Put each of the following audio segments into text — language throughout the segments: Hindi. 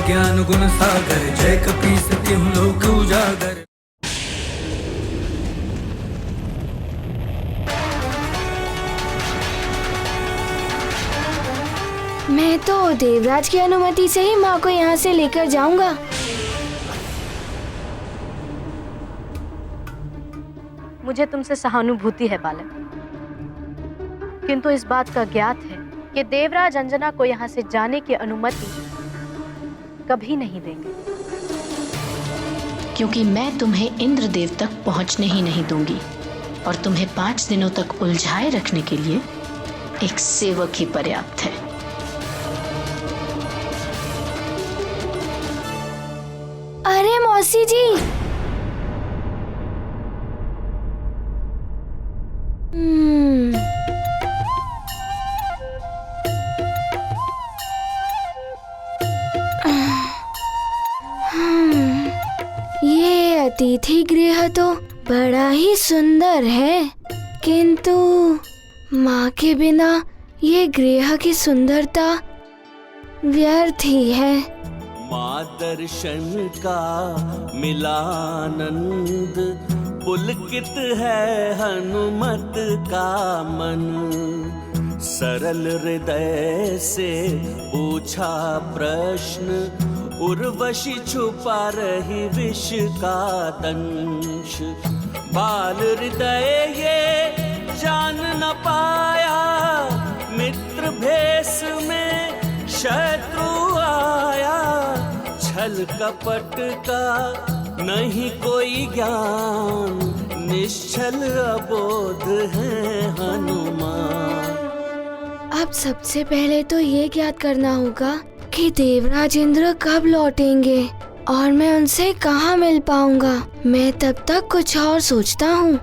ज्ञान गुण सागर, जय कपीस तिहुँ लोक उजागर। मैं तो देवराज की अनुमति से ही माँ को यहाँ से लेकर जाऊंगा। मुझे तुमसे सहानुभूति है बालक, किंतु इस बात का ज्ञात है कि देवराज अंजना को यहाँ से जाने की अनुमति कभी नहीं देंगे, क्योंकि मैं तुम्हें इंद्रदेव तक पहुँचने ही नहीं दूंगी और तुम्हें 5 दिनों तक उलझाए रखने के लिए एक सेवक ही पर्याप्त है। अरे मौसी जी, ये अतिथि गृह तो बड़ा ही सुंदर है, किंतु माँ के बिना ये गृह की सुंदरता व्यर्थ ही है। माँ दर्शन का मिलानंद, पुलकित है हनुमत का मन। सरल हृदय से पूछा प्रश्न, उर्वशी छुपा रही विष का दंश। बाल हृदय ये जान न पाया, मित्र भेष में शत्रु आया। छल कपट का नहीं कोई ज्ञान, निश्चल अबोध है हनुमान। अब सबसे पहले तो ये ज्ञात करना होगा कि देवराज इंद्र कब लौटेंगे और मैं उनसे कहाँ मिल पाऊंगा। मैं तब तक कुछ और सोचता हूँ।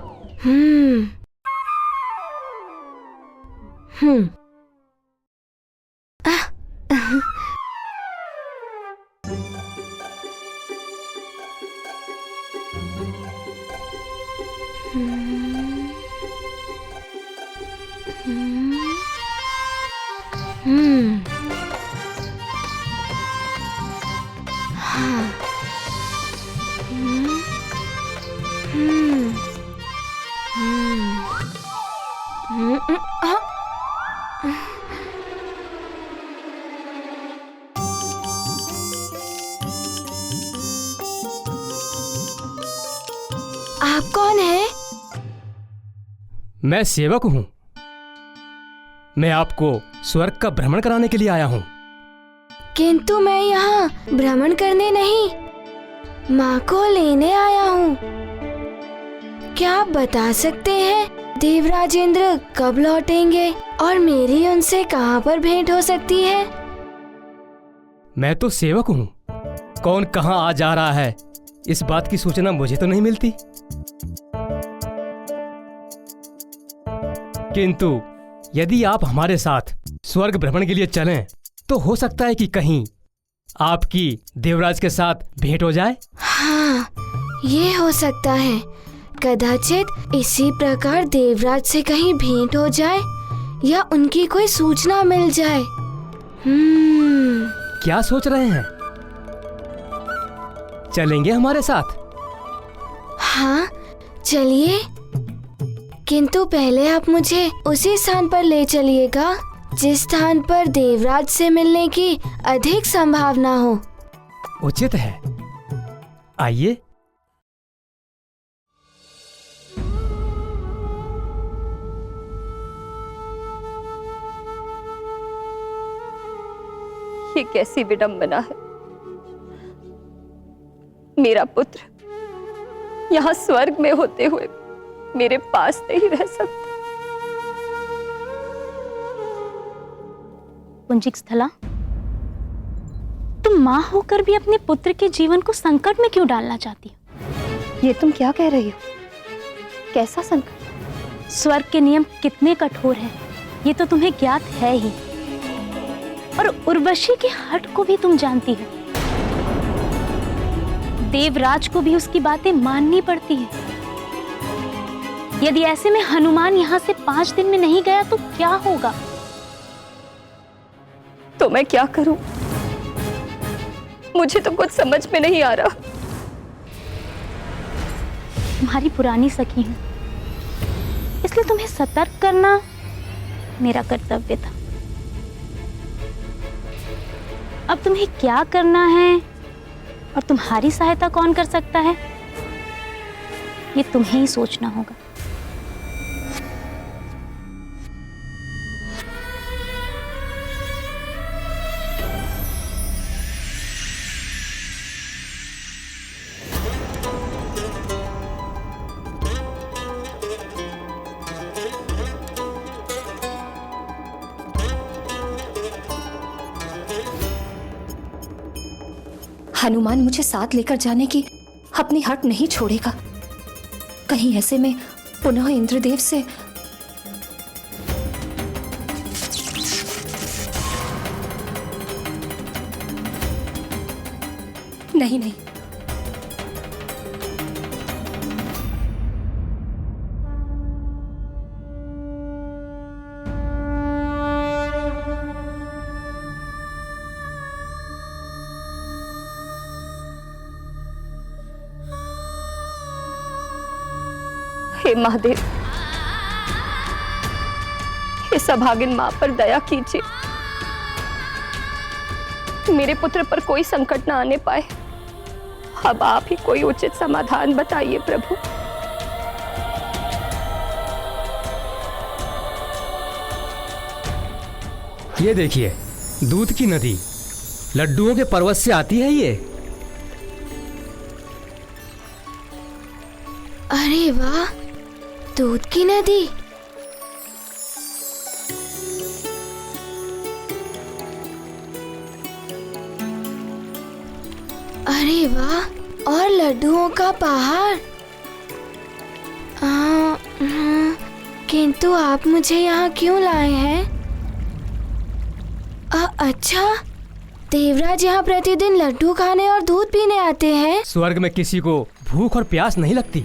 आप कौन है? मैं सेवक हूँ। मैं आपको स्वर्ग का भ्रमण कराने के लिए आया हूँ। किंतु मैं यहाँ भ्रमण करने नहीं, माँ को लेने आया हूँ। क्या आप बता सकते हैं देवराज इंद्र कब लौटेंगे और मेरी उनसे कहाँ पर भेंट हो सकती है? मैं तो सेवक हूँ, कौन कहाँ आ जा रहा है इस बात की सूचना मुझे तो नहीं मिलती। किंतु यदि आप हमारे साथ स्वर्ग भ्रमण के लिए चलें तो हो सकता है कि कहीं आपकी देवराज के साथ भेंट हो जाए। हाँ, ये हो सकता है। कदाचित इसी प्रकार देवराज से कहीं भेंट हो जाए या उनकी कोई सूचना मिल जाए। क्या सोच रहे हैं? चलेंगे हमारे साथ? हाँ, चलिए। किंतु पहले आप मुझे उसी स्थान पर ले चलिएगा जिस स्थान पर देवराज से मिलने की अधिक संभावना हो। उचित है, आइए। ये कैसी विडंबना है। मेरा पुत्र यहाँ स्वर्ग में होते हुए मेरे पास नहीं रह सकता। पुंजिक स्थला, तुम माँ होकर भी अपने पुत्र के जीवन को संकट में क्यों डालना चाहती हो? ये तुम क्या कह रही हो? कैसा संकट? स्वर्ग के नियम कितने कठोर हैं, ये तो तुम्हें ज्ञात है ही। और उर्वशी के हठ को भी तुम जानती हो। देवराज को भी उसकी बातें माननी पड़ती है। यदि ऐसे में हनुमान यहाँ से 5 दिन में नहीं गया तो क्या होगा? तो मैं क्या करूं? मुझे तो कुछ समझ में नहीं आ रहा। तुम्हारी पुरानी सखी हूँ, इसलिए तुम्हें सतर्क करना मेरा कर्तव्य था। अब तुम्हें क्या करना है और तुम्हारी सहायता कौन कर सकता है, ये तुम्हें ही सोचना होगा। हनुमान मुझे साथ लेकर जाने की अपनी हट नहीं छोड़ेगा। कहीं ऐसे में पुनः इंद्रदेव से नहीं नहीं, हे महादेव, इस अभागिन मां पर दया कीजिए। मेरे पुत्र पर कोई संकट न आने पाए। अब आप ही कोई उचित समाधान बताइए प्रभु। ये देखिए, दूध की नदी लड्डुओं के पर्वत से आती है ये। अरे वाह, दूध की नदी। अरे वाह, और लड्डुओं का पहाड़। किंतु आप मुझे यहाँ क्यों लाए हैं? अच्छा, देवराज यहाँ प्रतिदिन लड्डू खाने और दूध पीने आते हैं। स्वर्ग में किसी को भूख और प्यास नहीं लगती,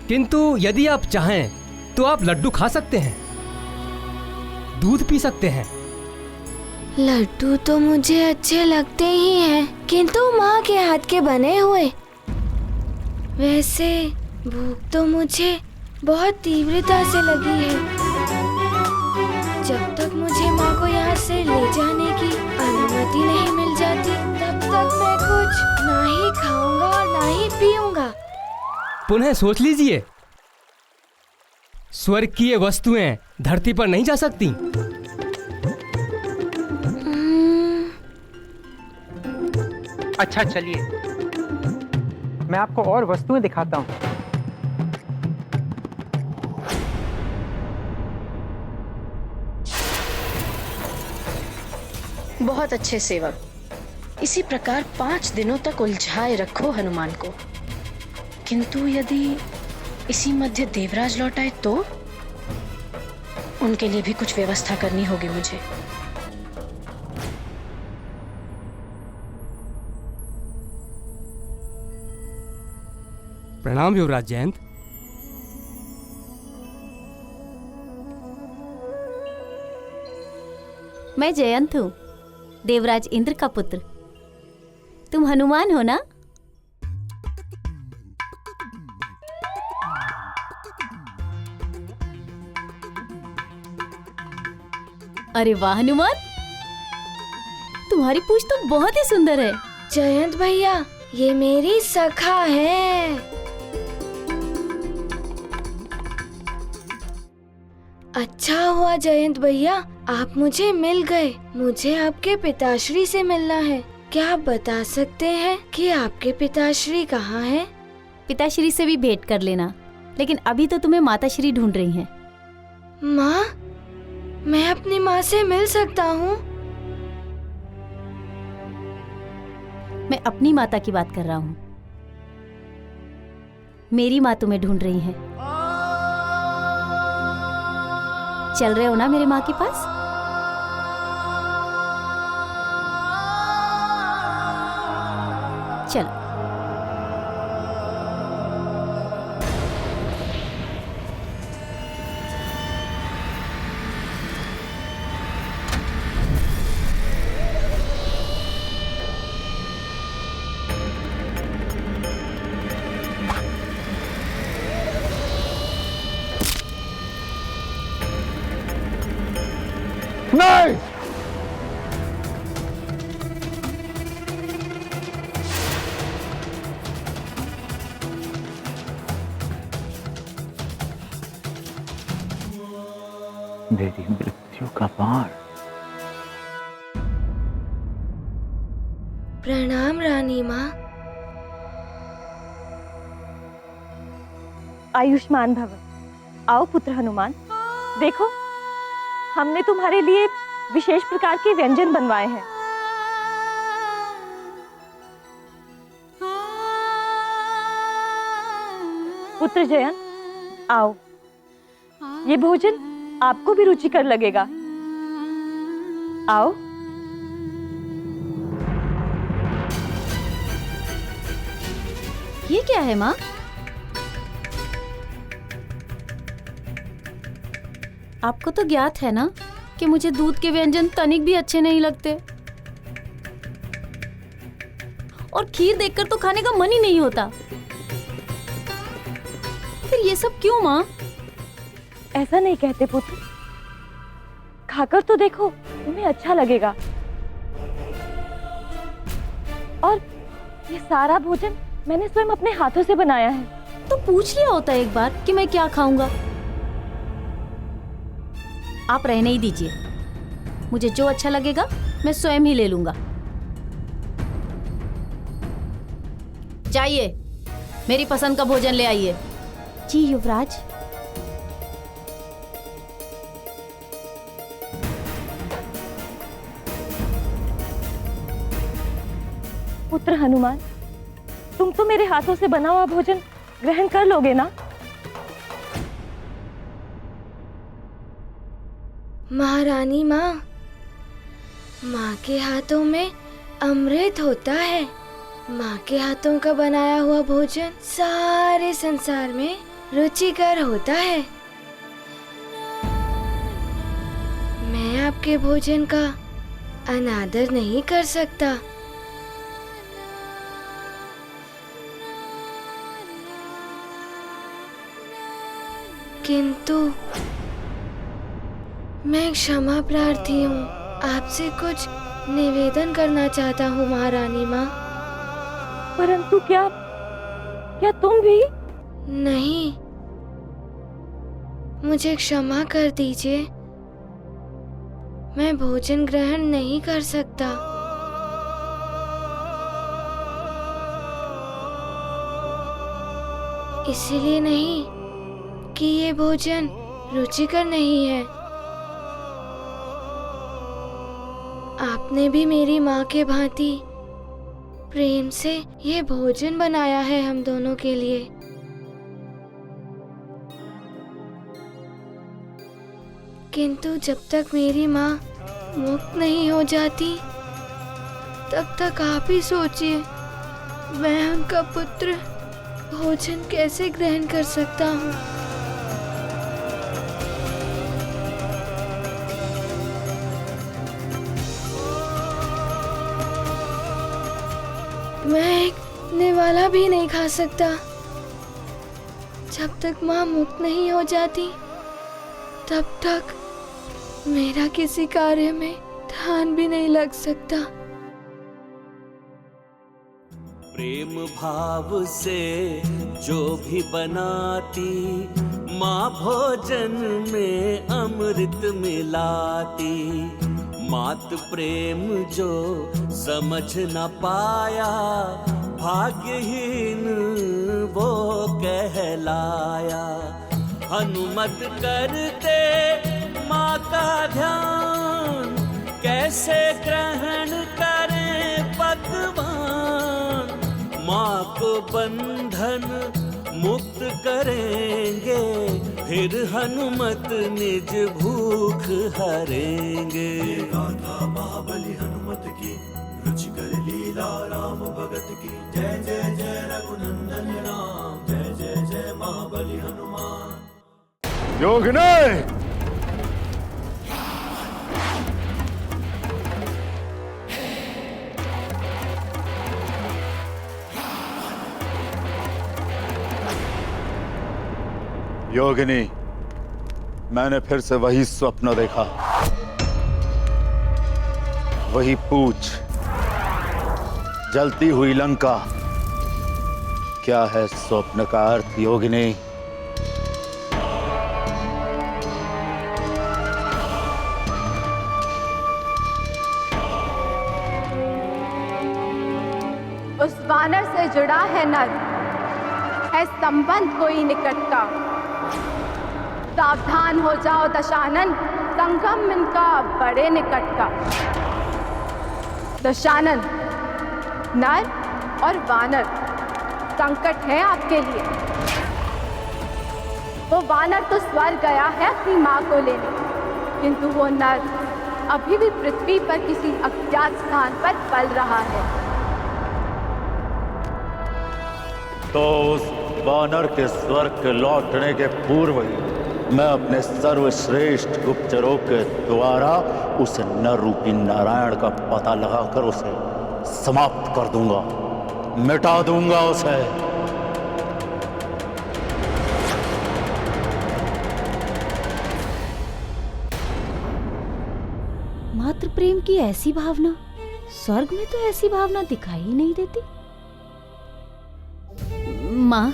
किंतु यदि आप चाहें तो आप लड्डू खा सकते हैं, दूध पी सकते हैं। लड्डू तो मुझे अच्छे लगते ही हैं, किंतु माँ के हाथ के बने हुए। वैसे भूख तो मुझे बहुत तीव्रता से लगी है। जब तक मुझे माँ को यहाँ से ले जाने की अनुमति नहीं मिल जाती, तब तक मैं कुछ ना ही खाऊंगा और ना ही पीऊंगा। पुनः सोच लीजिए, स्वर्ग की ये वस्तुएं धरती पर नहीं जा सकती। अच्छा चलिए, मैं आपको और वस्तुएं दिखाता हूँ। बहुत अच्छे सेवक, इसी प्रकार 5 दिनों तक उलझाए रखो हनुमान को। किंतु यदि इसी मध्य देवराज लौट आए तो उनके लिए भी कुछ व्यवस्था करनी होगी मुझे। प्रणाम युवराज जयंत। मैं जयंत हूँ, देवराज इंद्र का पुत्र। तुम हनुमान हो ना? अरे वाह हनुमान, तुम्हारी पूंछ तो बहुत ही सुंदर है। जयंत भैया, ये मेरी सखा है। अच्छा हुआ जयंत भैया, आप मुझे मिल गए। मुझे आपके पिताश्री से मिलना है। क्या आप बता सकते हैं कि आपके पिताश्री कहाँ हैं? पिताश्री से भी भेंट कर लेना, लेकिन अभी तो तुम्हें माताश्री ढूंढ रही हैं। माँ, मैं अपनी माँ से मिल सकता हूँ? मैं अपनी माता की बात कर रहा हूँ। मेरी माँ तुम्हें ढूंढ रही है। चल रहे हो ना मेरे माँ के पास? चलो। मेरी मृत्यु का बाण। प्रणाम रानी माँ। आयुष्मान भव। आओ पुत्र हनुमान, देखो हमने तुम्हारे लिए विशेष प्रकार के व्यंजन बनवाए हैं। पुत्र जयन, आओ, ये भोजन आपको भी रुचिकर लगेगा। आओ। ये क्या है माँ? आपको तो ज्ञात है ना कि मुझे दूध के व्यंजन तनिक भी अच्छे नहीं लगते, और खीर देखकर तो खाने का मन ही नहीं होता। फिर ये सब क्यों माँ? ऐसा नहीं कहते पुत्र, खाकर तो देखो, तुम्हें अच्छा लगेगा। और ये सारा भोजन मैंने स्वयं अपने हाथों से बनाया है। तो पूछ लिया होता एक बार कि मैं क्या खाऊंगा। आप रहने ही दीजिए, मुझे जो अच्छा लगेगा मैं स्वयं ही ले लूंगा। जाइए, मेरी पसंद का भोजन ले आइए। जी युवराज। पुत्र हनुमान, तुम तो मेरे हाथों से बना हुआ भोजन ग्रहण कर लोगे ना? महारानी माँ, माँ के हाथों में अमृत होता है। माँ के हाथों का बनाया हुआ भोजन सारे संसार में रुचिकर होता है। मैं आपके भोजन का अनादर नहीं कर सकता। किंतु मैं क्षमा प्रार्थी हूँ, आपसे कुछ निवेदन करना चाहता हूँ महारानी माँ। परंतु क्या तुम भी? नहीं, मुझे क्षमा कर दीजिए, मैं भोजन ग्रहण नहीं कर सकता। इसीलिए नहीं कि ये भोजन रुचिकर नहीं है। आपने भी मेरी माँ के भांति प्रेम से ये भोजन बनाया है हम दोनों के लिए। किंतु जब तक मेरी माँ मुक्त नहीं हो जाती, तब तक आप ही सोचिए, मैं उनका पुत्र भोजन कैसे ग्रहण कर सकता हूँ। मैं एक निवाला भी नहीं खा सकता। जब तक माँ मुक्त नहीं हो जाती, तब तक मेरा किसी कार्य में ध्यान भी नहीं लग सकता। प्रेम भाव से जो भी बनाती, माँ भोजन में अमृत मिलाती। मात प्रेम जो समझ न पाया, भाग्यहीन वो कहलाया। हनुमत करते माँ का ध्यान, कैसे ग्रहण करें पकवान। माँ को बंधन मुक्त करेंगे, फिर हनुमत निज भूख हरेंगे। गाथा महाबली हनुमत की, रुचिकर लीला राम भगत की। जय जय जय रघुनंदन राम, जय जय जय महाबली हनुमान। योगिनी, योगिनी, मैंने फिर से वही स्वप्न देखा, वही पूछ, जलती हुई लंका। क्या है स्वप्न का अर्थ योगिनी? उस वानर से जुड़ा है नर, है संबंध कोई निकट का। सावधान हो जाओ दशानन, संगम इनका बड़े निकट का। दशानन, नर और वानर संकट है आपके लिए। वो वानर तो स्वर्ग गया है अपनी माँ को लेने, किंतु वो नर अभी भी पृथ्वी पर किसी अज्ञात स्थान पर पल रहा है। तो उस वानर के स्वर्ग के लौटने के पूर्व ही मैं अपने सर्वश्रेष्ठ गुप्तचरों के द्वारा उस नर रूपी नारायण का पता लगाकर उसे समाप्त कर दूंगा, मिटा दूंगा उसे। मात्र प्रेम की ऐसी भावना, स्वर्ग में तो ऐसी भावना दिखाई ही नहीं देती। माँ,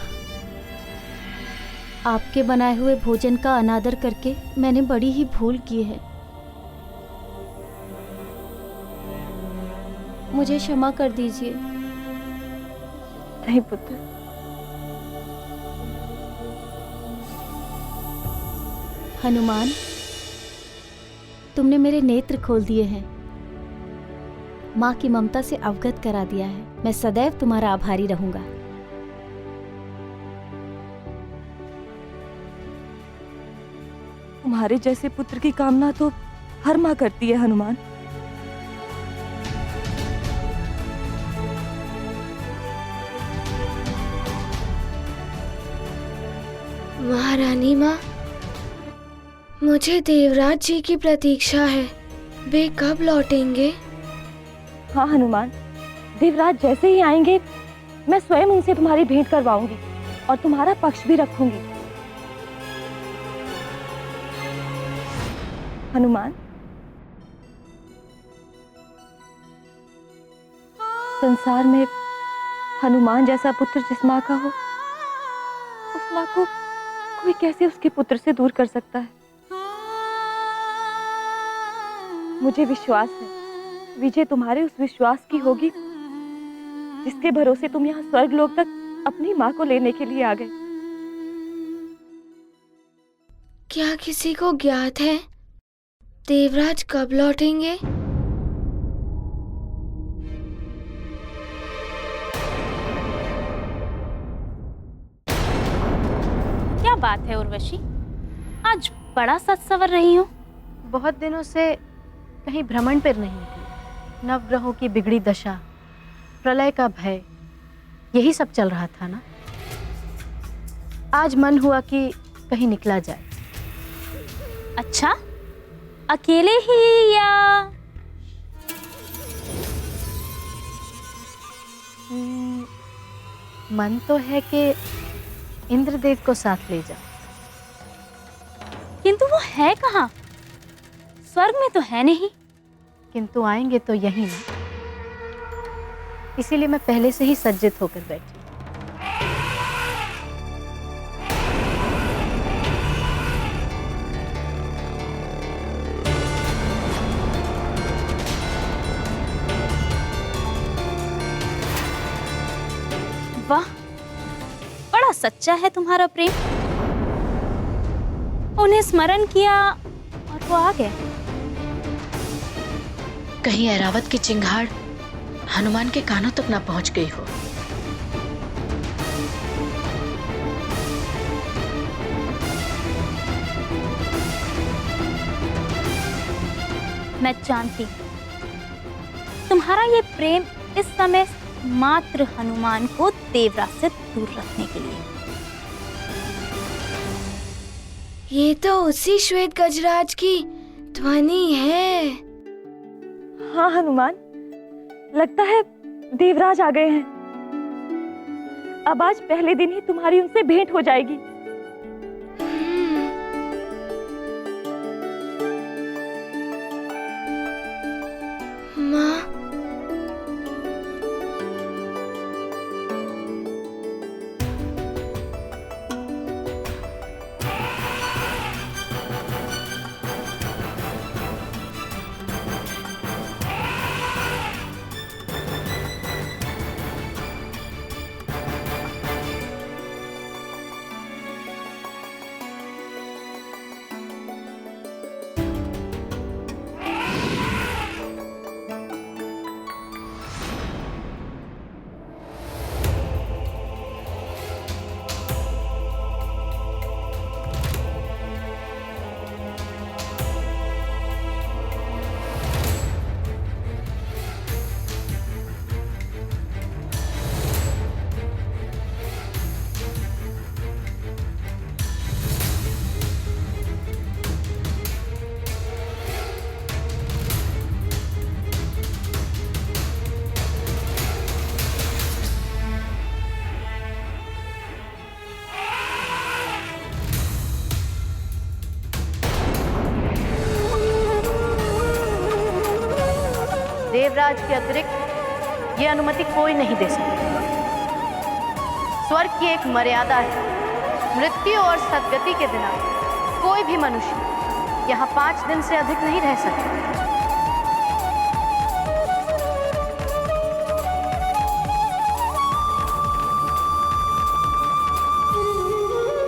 आपके बनाए हुए भोजन का अनादर करके मैंने बड़ी ही भूल की है। मुझे क्षमा कर दीजिए। नहीं पुत्र, हनुमान, तुमने मेरे नेत्र खोल दिए हैं, माँ की ममता से अवगत करा दिया है। मैं सदैव तुम्हारा आभारी रहूंगा। तुम्हारे जैसे पुत्र की कामना तो हर माँ करती है हनुमान। महारानी माँ, मुझे देवराज जी की प्रतीक्षा है। वे कब लौटेंगे? हाँ हनुमान, देवराज जैसे ही आएंगे मैं स्वयं उनसे तुम्हारी भेंट करवाऊंगी और तुम्हारा पक्ष भी रखूंगी। हनुमान, संसार में हनुमान जैसा पुत्र जिस माँ का हो, उस माँ को कोई कैसे उसके पुत्र से दूर कर सकता है। मुझे विश्वास है विजय तुम्हारे उस विश्वास की होगी जिसके भरोसे तुम यहाँ स्वर्गलोक तक अपनी माँ को लेने के लिए आ गए। क्या किसी को ज्ञात है देवराज कब लौटेंगे? क्या बात है उर्वशी, आज बड़ा सच सवर रही हो। बहुत दिनों से कहीं भ्रमण पर नहीं थी। नवग्रहों की बिगड़ी दशा, प्रलय का भय, यही सब चल रहा था ना। आज मन हुआ कि कहीं निकला जाए। अच्छा, अकेले ही या? मन तो है कि इंद्रदेव को साथ ले जाओ, किंतु वो है कहाँ? स्वर्ग में तो है नहीं। किंतु आएंगे तो यही ना, इसीलिए मैं पहले से ही सज्जित होकर बैठी। वाह, बड़ा सच्चा है तुम्हारा प्रेम। उन्हें स्मरण किया और वो आ गए। कहीं ऐरावत की चिंगाड़ हनुमान के कानों तक ना पहुंच गई हो। मैं जानती हूँ तुम्हारा ये प्रेम इस समय मात्र हनुमान को देवराज से दूर रखने के लिए। ये तो उसी श्वेत गजराज की ध्वनि है। हाँ हनुमान, लगता है देवराज आ गए हैं। अब आज पहले दिन ही तुम्हारी उनसे भेंट हो जाएगी। माँ, देवराज के अतिरिक्त ये अनुमति कोई नहीं दे सकता। स्वर्ग की एक मर्यादा है, मृत्यु और सदगति के बिना कोई भी मनुष्य यहाँ 5 दिन से अधिक नहीं रह सकता।